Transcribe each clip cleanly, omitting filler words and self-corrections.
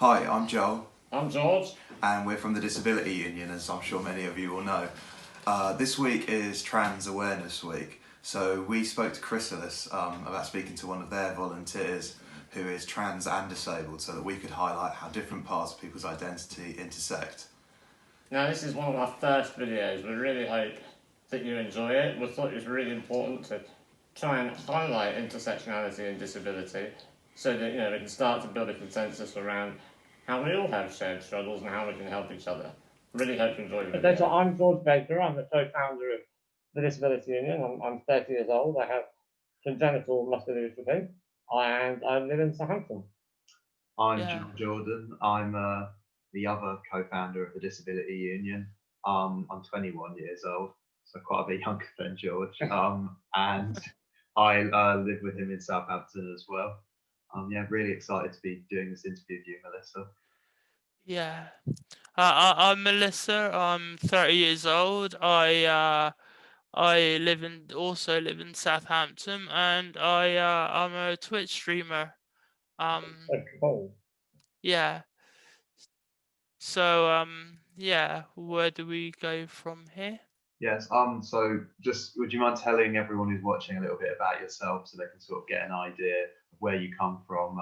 Hi, I'm Joel, I'm George. and we're from the Disability Union, as I'm sure many of you will know. This week is Trans Awareness Week, so we spoke to Chrysalis about speaking to one of their volunteers who is trans and disabled, so that we could highlight how different parts of people's identity intersect. Now, this is one of our first videos. We really hope that you enjoy it. We thought it was really important to try and highlight intersectionality and disability so that we can start to build a consensus around how we all have shared struggles and how we can help each other. Really hope you enjoy the video. Okay, so I'm George Baker. I'm the co-founder of the Disability Union. I'm 30 years old. I have congenital muscular dystrophy and I live in Southampton. I'm Yeah. John Jordan. I'm the other co-founder of the Disability Union. I'm 21 years old, so quite a bit younger than George. And I live with him in Southampton as well. Yeah, really excited to be doing this interview with you, Melissa. Yeah. I'm Melissa. I'm 30 years old. I also live in Southampton, and I'm a Twitch streamer. Cool. Yeah. So yeah. Where do we go from here? Yes. So just would you mind telling everyone who's watching a little bit about yourself so they can sort of get an idea of where you come from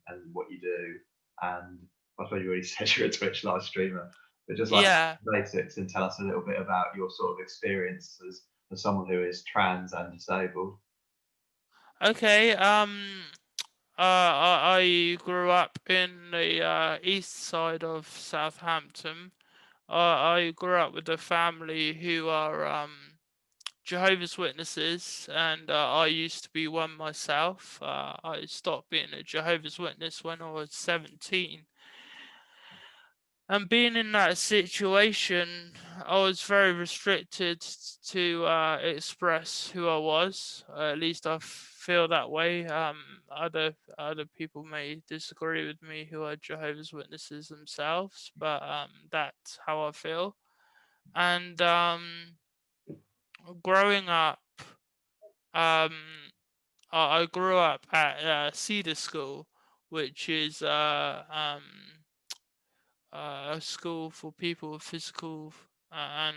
and what you do? And I suppose you already said you're a Twitch live streamer, but just like Yeah. basics and tell us a little bit about your sort of experience as someone who is trans and disabled. Okay. I grew up in the east side of Southampton. I grew up with a family who are Jehovah's Witnesses, and I used to be one myself. I stopped being a Jehovah's Witness when I was 17. And being in that situation, I was very restricted to express who I was. At least I feel that way. Other people may disagree with me who are Jehovah's Witnesses themselves, but that's how I feel. And growing up, um, I grew up at Cedar School, which is a school for people with physical and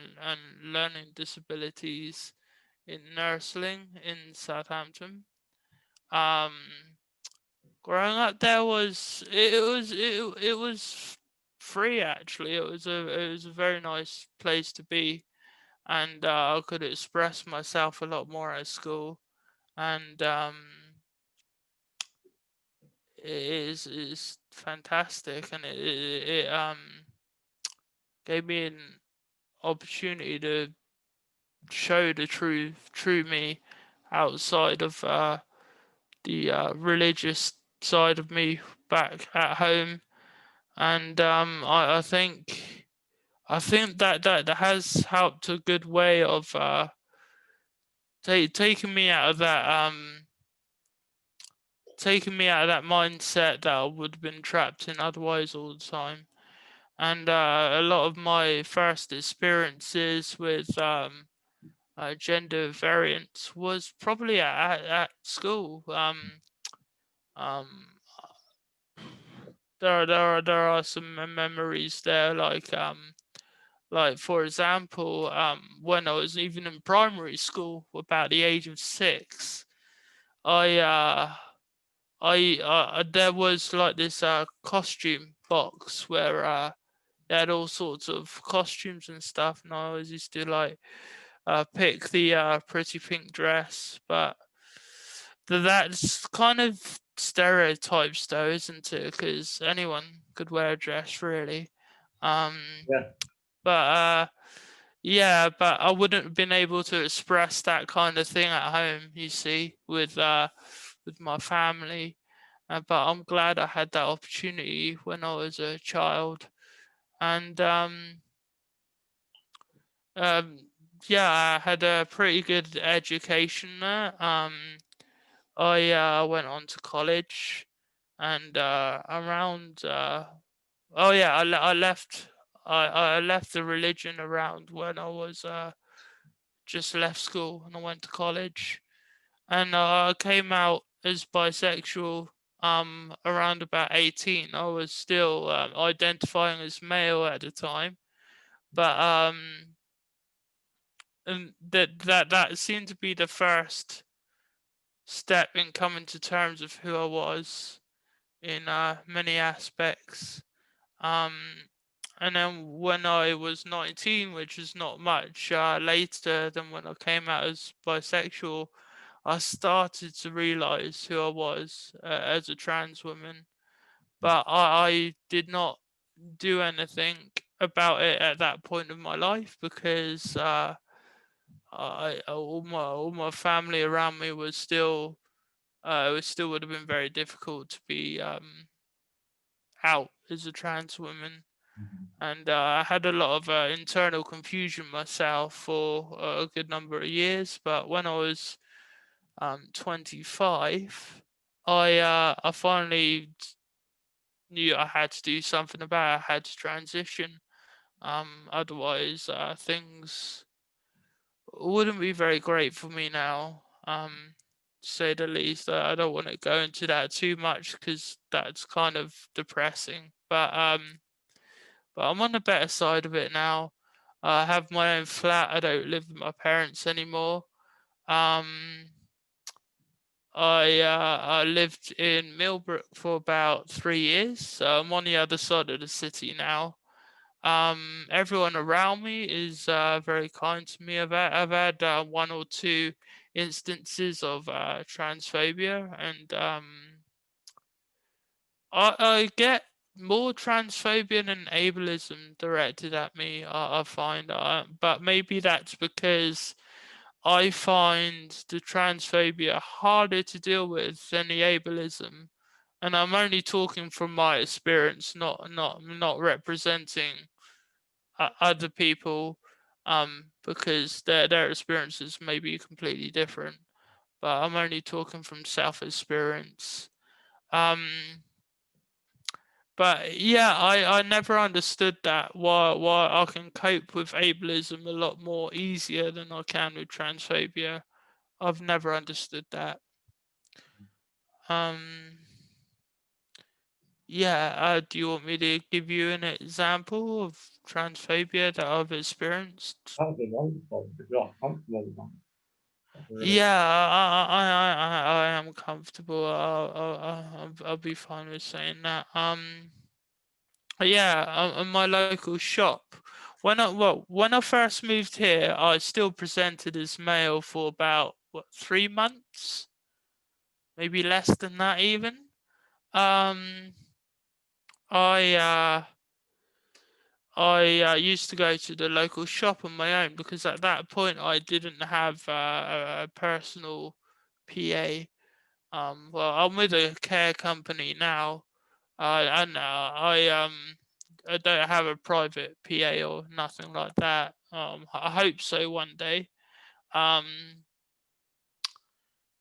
learning disabilities in Nursling in Southampton. Um, growing up there was free actually. It was a very nice place to be, and I could express myself a lot more at school, and it is fantastic, and it gave me an opportunity to show the true me outside of the religious side of me back at home, and I think that has helped a good way of taking me out of that mindset that I would have been trapped in otherwise all the time. And a lot of my first experiences with gender variance was probably at school. Um, there are some memories there, like for example, when I was even in primary school, about the age of 6, I there was like this costume box where they had all sorts of costumes and stuff, and I always used to like pick the pretty pink dress, but that's kind of stereotypes though, isn't it? Because anyone could wear a dress, really. Um, Yeah. but yeah, but I wouldn't have been able to express that kind of thing at home. You see, with my family. But I'm glad I had that opportunity when I was a child, and um, yeah, I had a pretty good education there. I went on to college, and around oh yeah, I left. I left the religion around when I was just left school, and I went to college, and I came out as bisexual around about 18, I was still identifying as male at the time, but and that seemed to be the first step in coming to terms of who I was in many aspects. Um, and then when I was 19, which is not much later than when I came out as bisexual, I started to realize who I was as a trans woman. But I did not do anything about it at that point of my life because all my family around me was still it still would have been very difficult to be out as a trans woman, and I had a lot of internal confusion myself for a good number of years. But when I was 25, I finally knew I had to do something about it. I had to transition. Otherwise, things wouldn't be very great for me now. To say the least. I don't want to go into that too much because that's kind of depressing. But I'm on the better side of it now. I have my own flat. I don't live with my parents anymore. Um, I lived in Millbrook for about 3 years. So I'm on the other side of the city now. Everyone around me is very kind to me. I've had one or two instances of transphobia, and I get more transphobia than ableism directed at me. I find, but maybe that's because I find the transphobia harder to deal with than the ableism, and I'm only talking from my experience, not representing other people, because their experiences may be completely different. But I'm only talking from self experience. Um, but yeah, I never understood that why I can cope with ableism a lot more easier than I can with transphobia. I've never understood that. Um, yeah, do you want me to give you an example of transphobia that I've experienced? That would be wonderful if you're comfortable with that. Really. Yeah, I am comfortable. I'll be fine with saying that. Yeah, my local shop. When I first moved here, I still presented as male for about 3 months, maybe less than that even. Um, I used to go to the local shop on my own because at that point I didn't have a personal PA. Well, I'm with a care company now, and I don't have a private PA or nothing like that. I hope so one day. Um,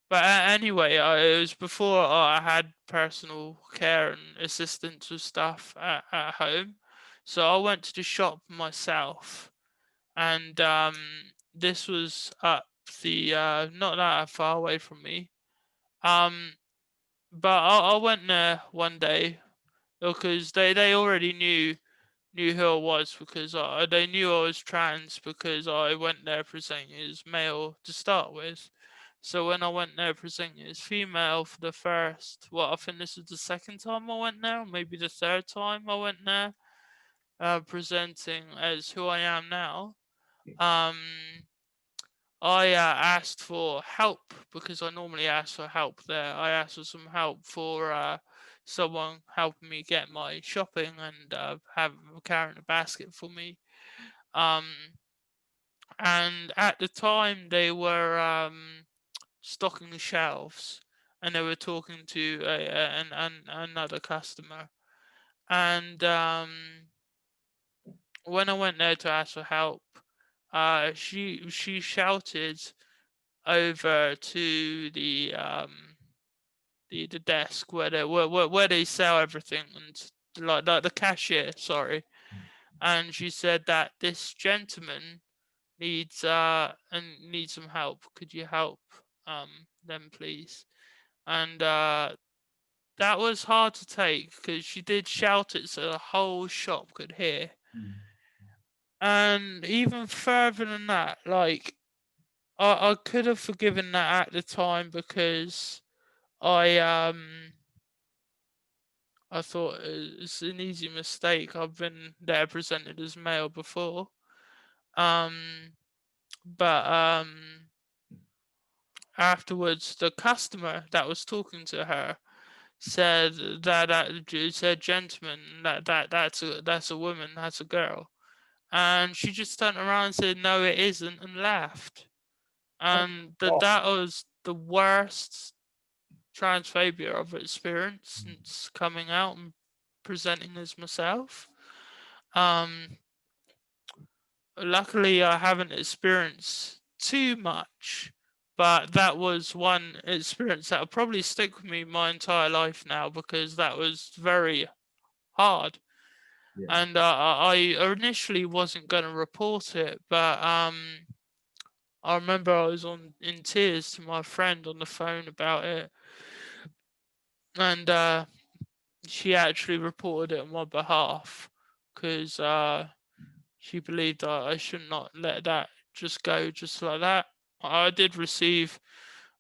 but anyway, it was before I had personal care and assistance with stuff at home, so I went to the shop myself, and this was up the not that far away from me. Um, but I went there one day because they already knew who I was because they knew I was trans because I went there presenting as male to start with. So when I went there presenting as female for the first, I think this was the second time I went there, or maybe the third time I went there, presenting as who I am now. Um, I asked for help because I normally ask for help there. I asked for some help for someone helping me get my shopping and have carrying a basket for me. Um, and at the time they were stocking the shelves, and they were talking to another customer. And when I went there to ask for help, she shouted over to the desk where they sell everything, and like the cashier, sorry. And she said that this gentleman needs some help. Could you help them, please? And that was hard to take because she did shout it so the whole shop could hear. And even further than that, like I could have forgiven that at the time because I I thought it's an easy mistake. I've been there presented as male before. Um, but afterwards, the customer that was talking to her said said, "Gentlemen, that's a woman, that's a girl," and she just turned around and said, "No, it isn't," and laughed. And that was the worst transphobia I've experienced since coming out and presenting as myself. Um, Luckily, I haven't experienced too much, but that was one experience that'll probably stick with me my entire life now because that was very hard. Yeah. And I initially wasn't going to report it, but I remember I was in tears to my friend on the phone about it, and she actually reported it on my behalf because she believed I should not let that just go just like that. I did receive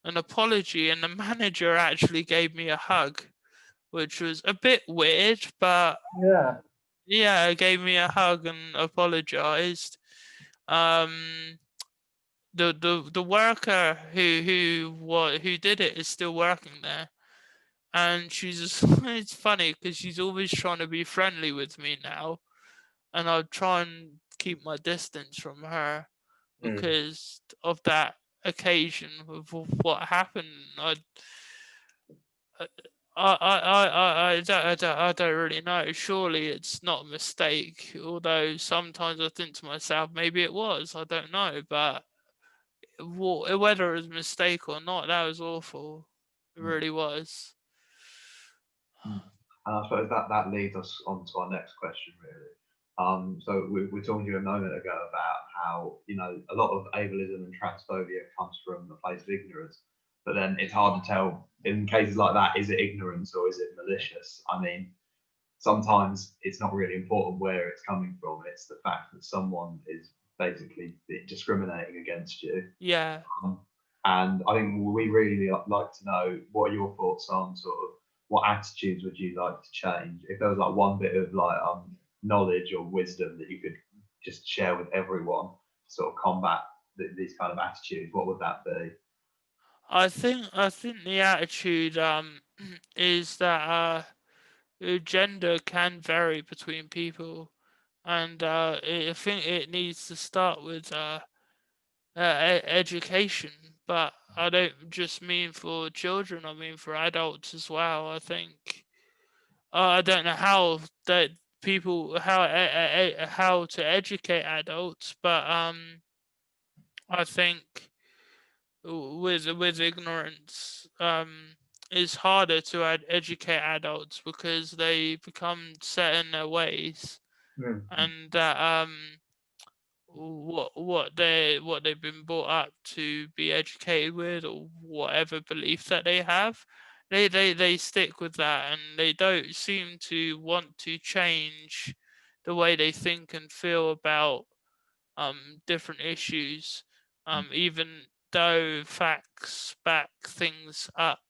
an apology, and the manager actually gave me a hug, which was a bit weird, but Yeah. yeah, gave me a hug and apologized. Um, the worker who did it is still working there, and she's just, it's funny because she's always trying to be friendly with me now, and I'll try and keep my distance from her because of that occasion of what happened. I, I don't really know. Surely it's not a mistake. Although sometimes I think to myself, maybe it was. I don't know. But whether it was a mistake or not, that was awful. It really was. And I suppose that leads us on to our next question, really. So we talked to you a moment ago about how, you know, a lot of ableism and transphobia comes from a place of ignorance, but then it's hard to tell in cases like that, is it ignorance or is it malicious? I mean, sometimes it's not really important where it's coming from. It's the fact that someone is basically discriminating against you. Yeah. And I think we really like to know what your thoughts on sort of what attitudes would you like to change? If there was like one bit of like knowledge or wisdom that you could just share with everyone to sort of combat these kind of attitudes, what would that be? I think the attitude is that gender can vary between people, and I think it needs to start with education. But I don't just mean for children; I mean for adults as well. I think I don't know how that people how to educate adults, but I think with ignorance it's harder to educate adults because they become set in their ways, and that what they've been brought up to be educated with, or whatever belief that they have, they stick with that, and they don't seem to want to change the way they think and feel about different issues, even though facts back things up,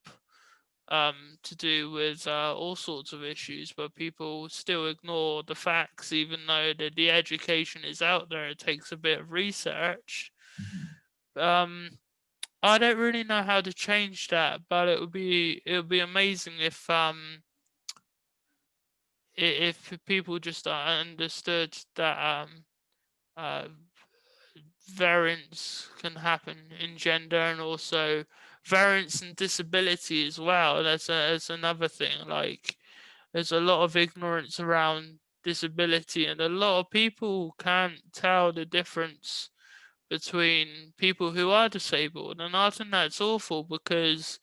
to do with all sorts of issues, but people still ignore the facts, even though the education is out there. It takes a bit of research. Um, I don't really know how to change that, but it would be amazing if people just understood that uh, variance can happen in gender, and also variance in disability as well. That's another thing. Like there's a lot of ignorance around disability, and a lot of people can't tell the difference between people who are disabled. And I think that's awful because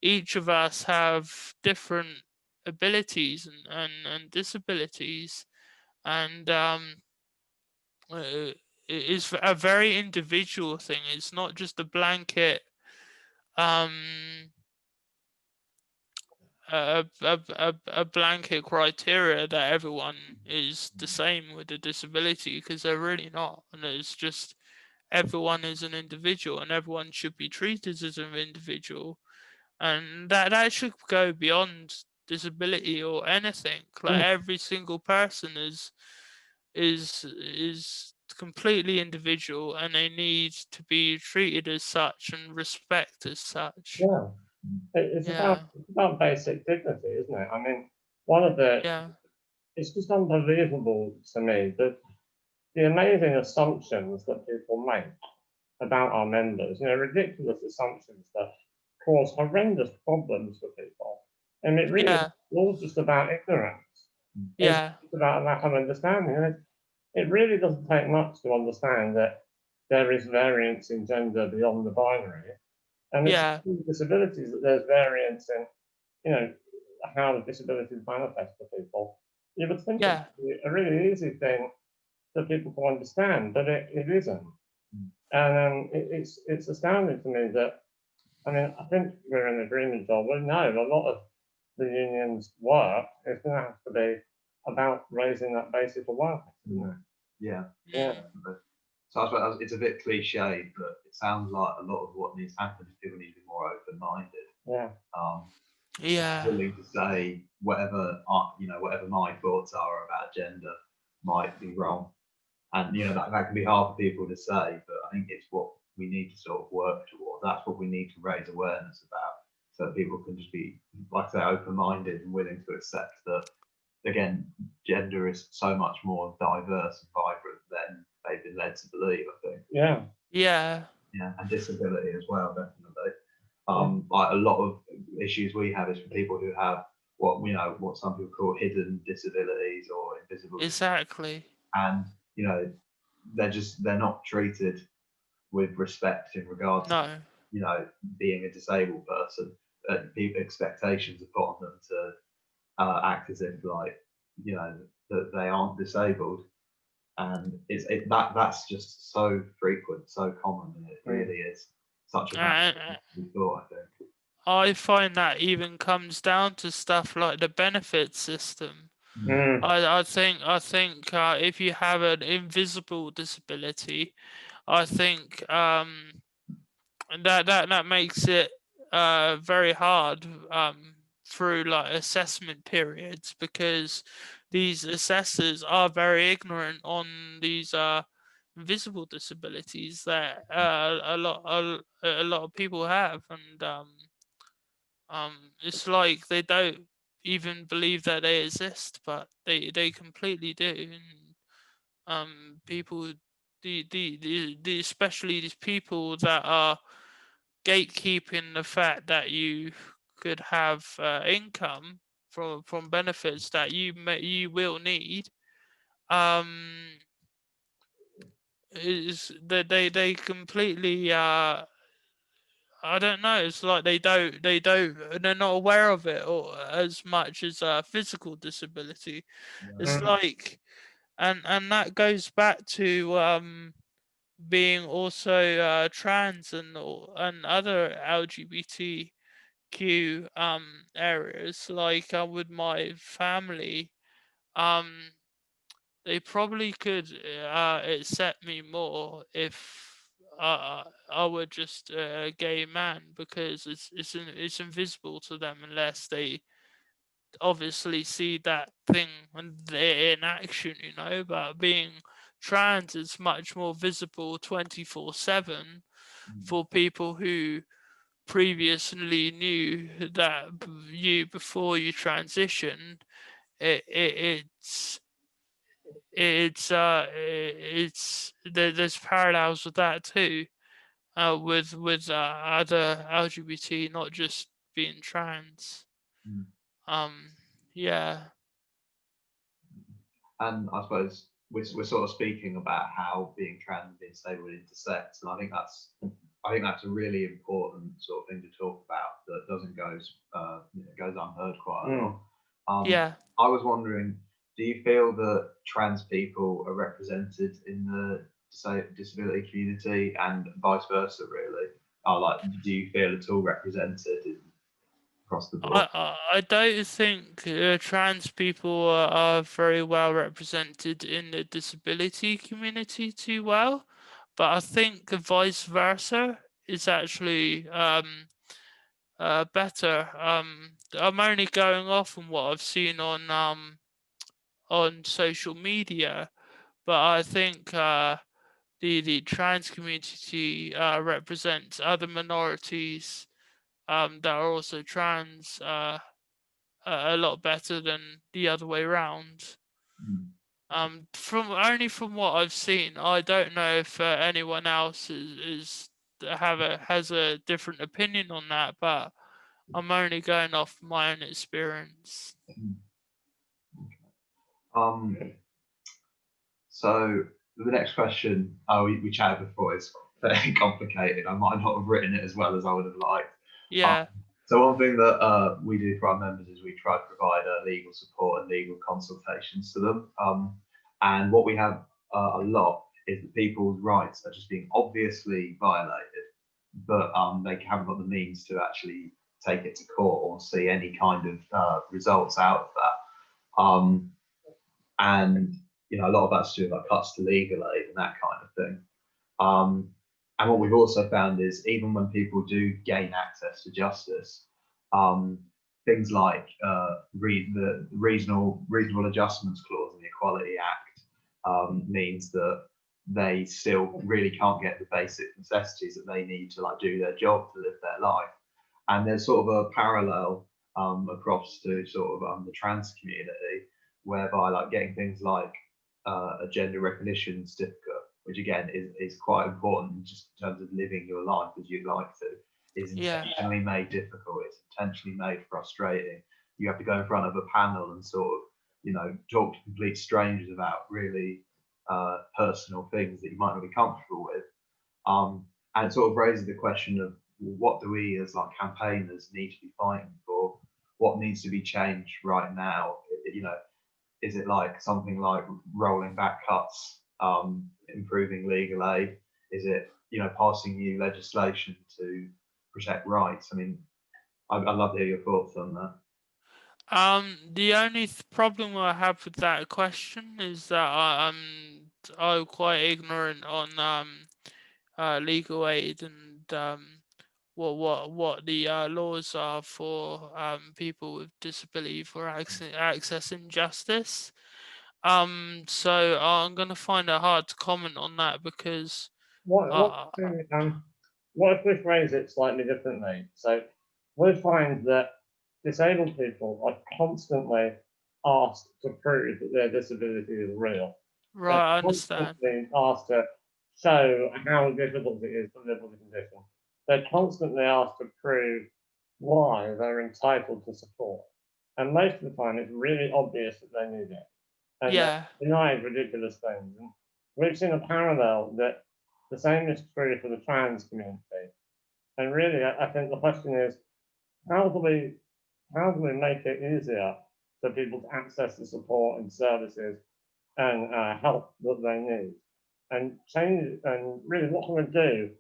each of us have different abilities and disabilities, and it is a very individual thing. It's not just a blanket um a blanket criteria that everyone is the same with a disability, because they're really not. And it's just everyone is an individual, and everyone should be treated as an individual, and that should go beyond disability or anything. Like every single person is completely individual, and they need to be treated as such and respect as such. Yeah, it's Yeah, about basic dignity, isn't it? I mean, one of the yeah, it's just unbelievable to me that the amazing assumptions that people make about our members, ridiculous assumptions that cause horrendous problems for people. And it really is yeah, all just about ignorance. It's yeah, just about lack of understanding. And it really doesn't take much to understand that there is variance in gender beyond the binary. And it's yeah, in disabilities that there's variance in, you know, how the disabilities manifest for people. You would think it yeah, would be a really easy thing for people to understand, but it isn't. And it's astounding to me that, I mean, I think we're in agreement, John. We know a lot of the union's work is going to have to be about raising that basic awareness, isn't it? Yeah. Yeah. So I suppose it's a bit cliched, but it sounds like a lot of what needs to happen is people need to be more open-minded. Yeah. yeah, Willing to say whatever my thoughts are about gender might be wrong, and that can be hard for people to say, but I think it's what we need to sort of work towards. That's what we need to raise awareness about, so that people can just be, like I say, open-minded and willing to accept that, again, gender is so much more diverse and vibrant than they've been led to believe, I think. Yeah. yeah, And disability as well, definitely. Like a lot of issues we have is for people who have what some people call hidden disabilities or invisible, exactly. and they're not treated with respect in regards to No, being a disabled person. People expectations are put on them to act as if, like, that they aren't disabled, and that's just so frequent, so common, and it really is such a massive and thought, I think. I find that even comes down to stuff like the benefit system. I think if you have an invisible disability, I think that makes it very hard through like assessment periods, because these assessors are very ignorant on these invisible disabilities that a lot of people have, and it's like they don't even believe that they exist, but they completely do. And people, the especially these people that are gatekeeping the fact that you could have income from benefits that you will need, um is that they completely I don't know. It's like they're not aware of it, or as much as physical disability. It's like, and that goes back to being also trans and other LGBTQ areas. Like with my family, um, they probably could accept me more if I were just a gay man, because it's invisible to them unless they obviously see that thing when they're in action, But being trans is much more visible 24/7 for people who previously knew that you before you transitioned. There's parallels with that too, with other LGBT, not just being trans. Mm. Um, yeah, And I suppose we're sort of speaking about how being trans and being disabled intersects, and I think that's a really important sort of thing to talk about that doesn't goes unheard quite a lot. yeah. I was wondering, do you feel that trans people are represented in the disability community, and vice versa? Really, do you feel at all represented across the board. I don't think trans people are very well represented in the disability community too well, but I think vice versa is actually better. I'm only going off on what I've seen on social media, but I think the trans community represents other minorities that are also trans a lot better than the other way around. From what I've seen, I don't know if anyone else has a different opinion on that, but I'm only going off my own experience. So the next question, we chatted before, it's fairly complicated. I might not have written it as well as I would have liked. Yeah, So one thing that we do for our members is we try to provide legal support and legal consultations to them. And what we have a lot is that people's rights are just being obviously violated, but they haven't got the means to actually take it to court or see any kind of results out of that. And a lot of that's to do with like cuts to legal aid and that kind of thing. And what we've also found is even when people do gain access to justice, things like the reasonable adjustments clause in the Equality Act means that they still really can't get the basic necessities that they need to like do their job, to live their life. And there's sort of a parallel across to sort of the trans community, whereby like getting things like a gender recognition certificate, which again is quite important just in terms of living your life as you'd like to, is yeah, intentionally made difficult. It's intentionally made frustrating. You have to go in front of a panel and sort of, talk to complete strangers about really personal things that you might not be comfortable with. And it sort of raises the question of what do we as like campaigners need to be fighting for? What needs to be changed right now? Is it like something like rolling back cuts, improving legal aid? Is it passing new legislation to protect rights? I mean, I'd love to hear your thoughts on that. The only problem I have with that question is that I'm quite ignorant on legal aid and what the laws are for people with disability for accessing justice. So I'm gonna find it hard to comment on that because uh, What if we phrase it slightly differently? So we find that disabled people are constantly asked to prove that their disability is real. They're right, I understand. constantly asked to show how difficult it is to live with a condition. They're constantly asked to prove why they're entitled to support. And most of the time, it's really obvious that they need it. And they're Yeah, denied ridiculous things. And we've seen a parallel that the same is true for the trans community. And really, I think the question is, how do we make it easier for people to access the support and services and help that they need, and change, and really, what can we do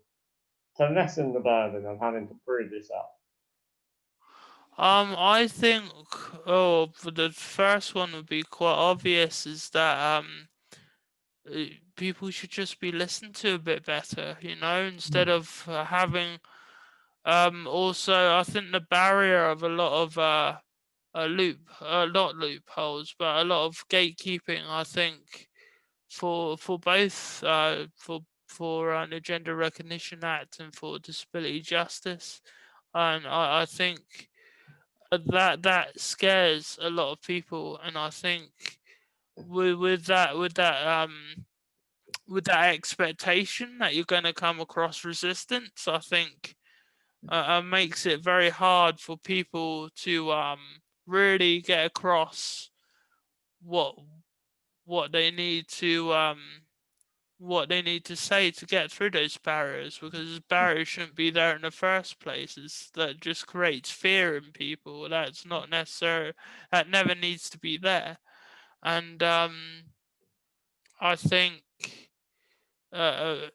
to lessen the burden of having to prove this up? I think for the first one would be quite obvious is that people should just be listened to a bit better, instead of having also I think the barrier of a lot of not loopholes, but a lot of gatekeeping. I think for both for the Gender Recognition Act and for disability justice, and I think that scares a lot of people, and I think with that expectation that you're going to come across resistance, I think makes it very hard for people to really get across what what they need to say to get through those barriers, because barriers shouldn't be there in the first place. That just creates fear in people. That's not necessary. That never needs to be there. And I think uh,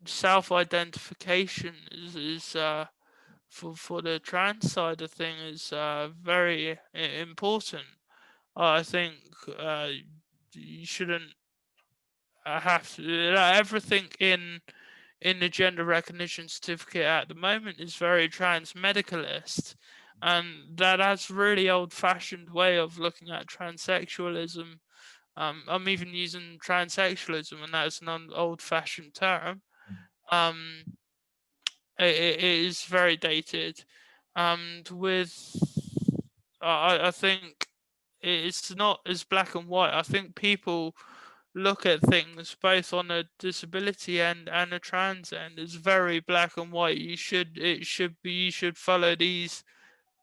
self-identification is for the trans side of thing is very important. I think you shouldn't have to, everything in the gender recognition certificate at the moment is very trans medicalist, and that's really old-fashioned way of looking at transsexualism. I'm even using transsexualism, and that's an old-fashioned term. Um, it is very dated, and with I think it's not as black and white. I think people look at things both on a disability end and a trans end as very black and white. You should follow these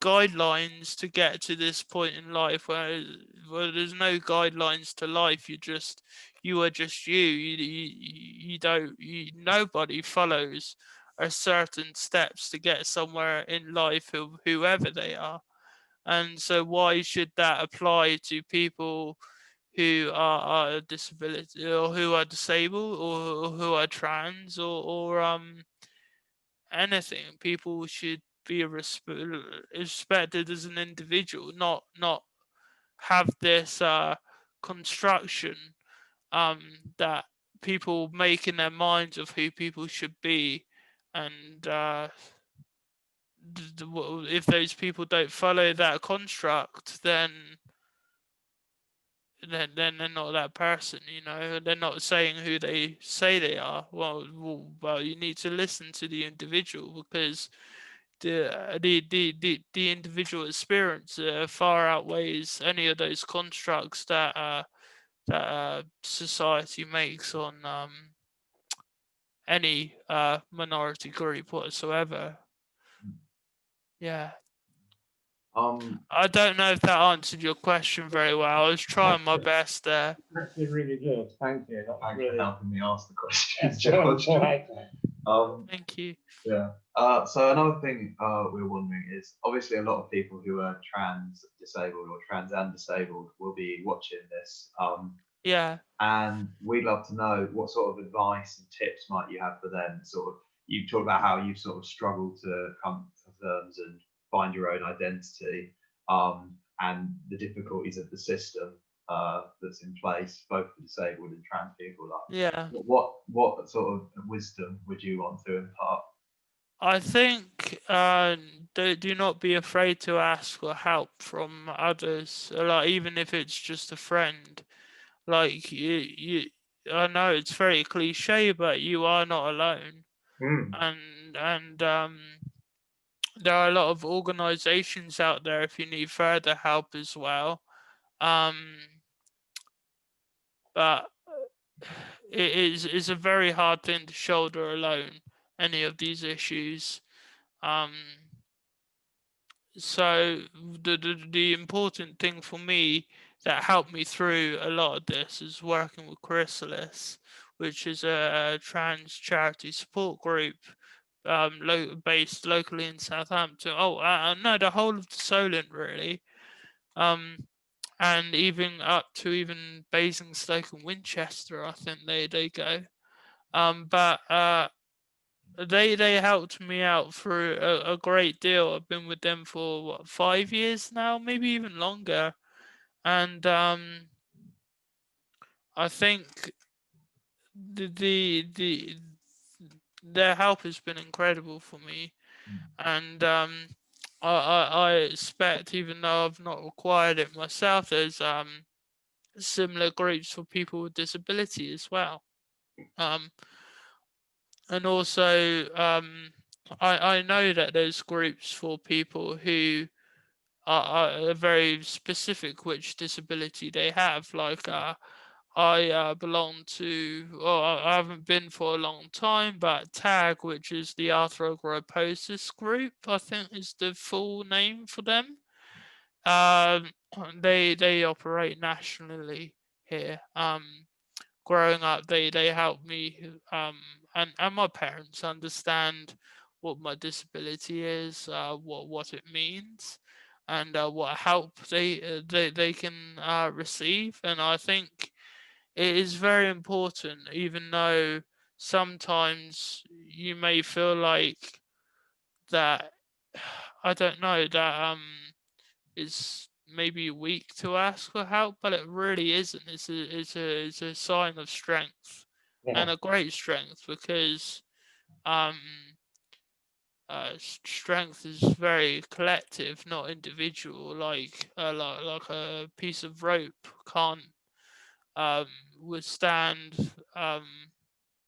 guidelines to get to this point in life where there's no guidelines to life. You are just you. You don't nobody follows a certain steps to get somewhere in life, whoever they are. And so why should that apply to people who are disability, or who are disabled, or who are trans, or anything? People should be respected as an individual, not have this construction that people make in their minds of who people should be. And if those people don't follow that construct, then they're not that person. They're not saying who they say they are. Well, you need to listen to the individual, because the individual experience far outweighs any of those constructs that society makes on any minority group whatsoever. Yeah. I don't know if that answered your question very well. I was trying my best there. Actually, really good. Thank you. That was Thanks really for helping me ask the questions, George. George. Thank you. Yeah. So another thing we were wondering is, obviously a lot of people who are trans disabled or trans and disabled will be watching this. Yeah. And we'd love to know what sort of advice and tips might you have for them. Sort of, you talked about how you've sort of struggled to come to terms and find your own identity, and the difficulties of the system that's in place, both for disabled and trans people. Yeah. What sort of wisdom would you want to impart? I think do not be afraid to ask for help from others. Like, even if it's just a friend. Like, I know it's very cliche, but you are not alone. And there are a lot of organizations out there if you need further help as well. Um, but it's a very hard thing to shoulder alone, any of these issues. Um, so the important thing for me that helped me through a lot of this is working with Chrysalis, which is a trans charity support group based locally in Southampton. No, the whole of the Solent, really. And even up to even Basingstoke and Winchester, I think they go. But they helped me out for a great deal. I've been with them for what, 5 years now, maybe even longer, and I think the their help has been incredible for me, and I expect, even though I've not required it myself, there's similar groups for people with disability as well. And also, I know that there's groups for people who are very specific which disability they have. Like, I belong to, well, I haven't been for a long time, but TAG, which is the arthrogryposis group, I think is the full name for them. Um, they operate nationally here. Growing up, they helped me, and my parents understand what my disability is, what it means, and what help they can receive. And I think it is very important, even though sometimes you may feel like that I don't know, that is maybe weak to ask for help, but it really isn't. It's a sign of strength, Yeah. and a great strength, because um strength is very collective, not individual. Like a piece of rope can't um withstand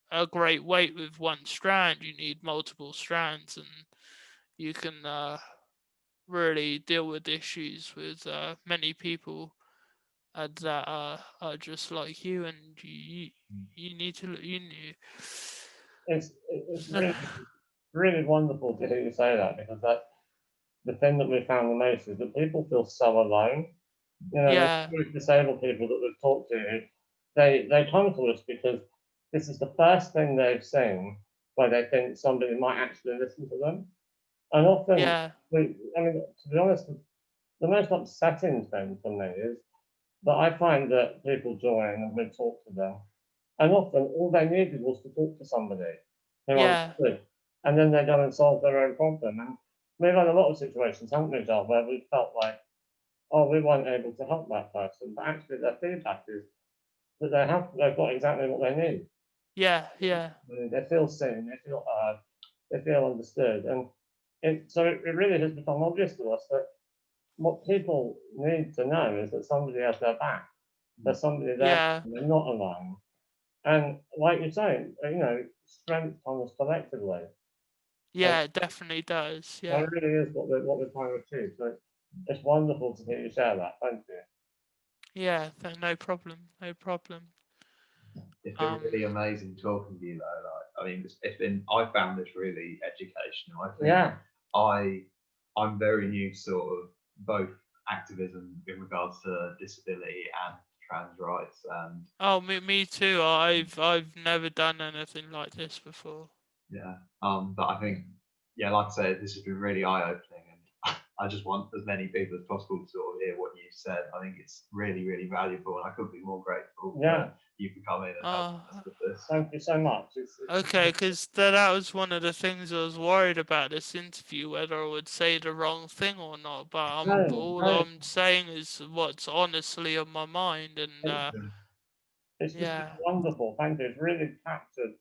a great weight with one strand. You need multiple strands, and you can really deal with issues with many people that are just like you, and you need to you need. It's really wonderful to hear you say that, because that's the thing that we found the most, is that people feel so alone. You know, the Yeah, number of disabled people that we've talked to, they come to us because this is the first thing they've seen where they think somebody might actually listen to them. And often, yeah, I mean, to be honest, the most upsetting thing for me is that I find that people join and we talk to them, and often all they needed was to talk to somebody who yeah, understood, and then they go and solve their own problem. And we've had a lot of situations, haven't we, Joel, where we felt like, oh, we weren't able to help that person, but actually their feedback is that they've got exactly what they need. yeah, yeah, They feel seen, they feel heard, they feel understood, and it really has become obvious to us that what people need to know is that somebody has their back. There's somebody there, yeah, they're not alone. And like you're saying, strength comes collectively. And yeah. It definitely does. Yeah, that really is what we're trying to achieve. So it's wonderful to hear you share that. Thank you. yeah. No problem, no problem. It's been Um, really amazing talking to you though. Like, I mean, I found this really educational. I think Yeah. I, I'm very new to sort of both activism in regards to disability and trans rights, and oh, me too. I've never done anything like this before. yeah, but I think, yeah, like I said, this has been really eye-opening, and I just want as many people as possible to sort of hear what you've said. I think it's really, really valuable, and I couldn't be more grateful Yeah. for you for coming and helping Oh, us with this. Thank you so much. okay, because that was one of the things I was worried about this interview, whether I would say the wrong thing or not. But No, all no, I'm saying is what's honestly on my mind, and it's, it's just been yeah, wonderful. Thank you. It's really captured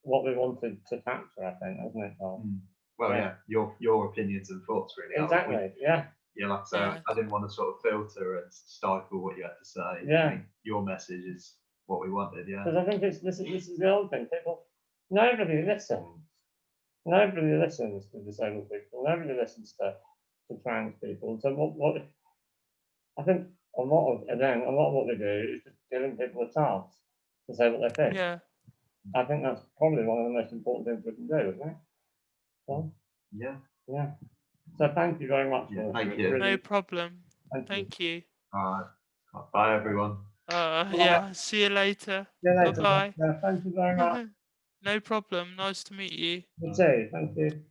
what we wanted to capture, I think, hasn't it, Tom? Mm. Well, Yeah. yeah, your opinions and thoughts really are. Exactly. Yeah. Yeah, like I say, yeah, I didn't want to sort of filter and stifle what you had to say. Yeah. I think your message is what we wanted. Yeah. Because I think this is the old thing. Nobody listens. Nobody listens to disabled people. Nobody listens to trans people. So what I think a lot of what we do is just giving people a chance to say what they think. yeah. I think that's probably one of the most important things we can do, isn't it? So, Yeah. yeah. So thank you very much Yeah, for thank this. you. No Really, problem. thank you. Thank you. All right. Bye, everyone. Right. Yeah. See you later. See you Bye later. bye. Yeah, thank you very much. No problem. Nice to meet you. You too. Thank you.